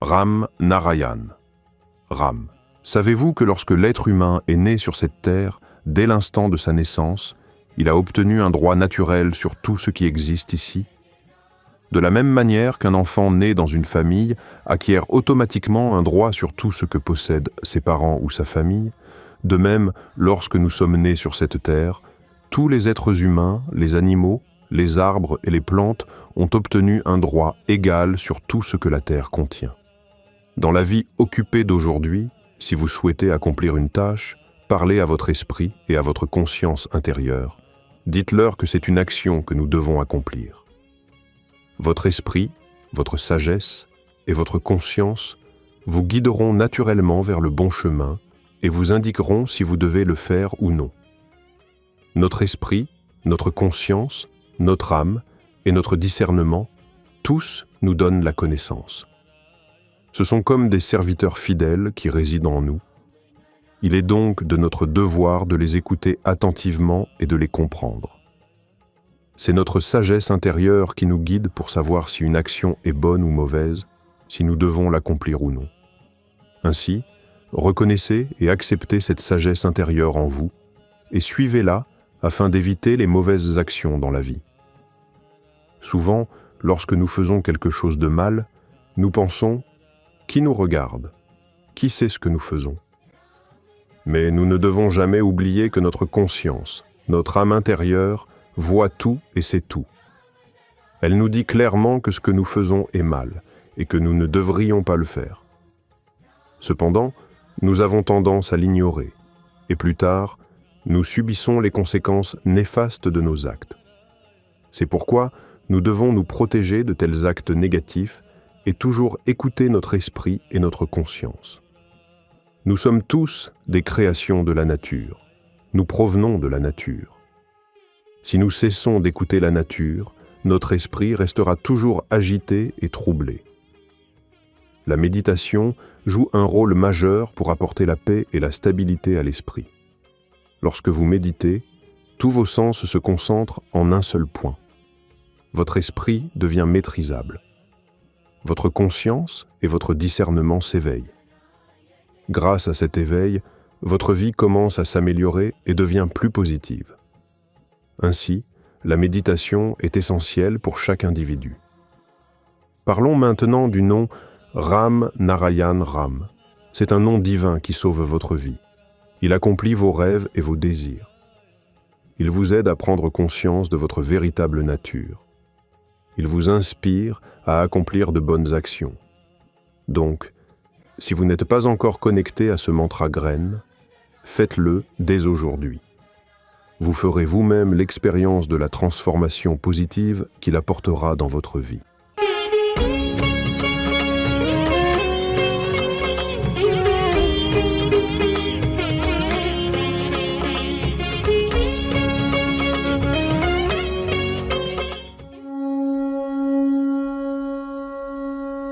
Ram Narayan. Ram. Savez-vous que lorsque l'être humain est né sur cette terre, dès l'instant de sa naissance, il a obtenu un droit naturel sur tout ce qui existe ici? De la même manière qu'un enfant né dans une famille acquiert automatiquement un droit sur tout ce que possèdent ses parents ou sa famille, de même, lorsque nous sommes nés sur cette terre, tous les êtres humains, les animaux, les arbres et les plantes ont obtenu un droit égal sur tout ce que la terre contient. Dans la vie occupée d'aujourd'hui, si vous souhaitez accomplir une tâche, parlez à votre esprit et à votre conscience intérieure. Dites-leur que c'est une action que nous devons accomplir. Votre esprit, votre sagesse et votre conscience vous guideront naturellement vers le bon chemin et vous indiqueront si vous devez le faire ou non. Notre esprit, notre conscience, notre âme et notre discernement, tous nous donnent la connaissance. Ce sont comme des serviteurs fidèles qui résident en nous. Il est donc de notre devoir de les écouter attentivement et de les comprendre. C'est notre sagesse intérieure qui nous guide pour savoir si une action est bonne ou mauvaise, si nous devons l'accomplir ou non. Ainsi, reconnaissez et acceptez cette sagesse intérieure en vous et suivez-la afin d'éviter les mauvaises actions dans la vie. Souvent, lorsque nous faisons quelque chose de mal, nous pensons « Qui nous regarde? Qui sait ce que nous faisons ?» Mais nous ne devons jamais oublier que notre conscience, notre âme intérieure, voit tout et sait tout. Elle nous dit clairement que ce que nous faisons est mal et que nous ne devrions pas le faire. Cependant, nous avons tendance à l'ignorer et plus tard, nous subissons les conséquences néfastes de nos actes. C'est pourquoi nous devons nous protéger de tels actes négatifs et toujours écouter notre esprit et notre conscience. Nous sommes tous des créations de la nature. Nous provenons de la nature. Si nous cessons d'écouter la nature, notre esprit restera toujours agité et troublé. La méditation joue un rôle majeur pour apporter la paix et la stabilité à l'esprit. Lorsque vous méditez, tous vos sens se concentrent en un seul point. Votre esprit devient maîtrisable. Votre conscience et votre discernement s'éveillent. Grâce à cet éveil, votre vie commence à s'améliorer et devient plus positive. Ainsi, la méditation est essentielle pour chaque individu. Parlons maintenant du nom Ram Narayan Ram. C'est un nom divin qui sauve votre vie. Il accomplit vos rêves et vos désirs. Il vous aide à prendre conscience de votre véritable nature. Il vous inspire à accomplir de bonnes actions. Donc, si vous n'êtes pas encore connecté à ce mantra graine, faites-le dès aujourd'hui. Vous ferez vous-même l'expérience de la transformation positive qu'il apportera dans votre vie.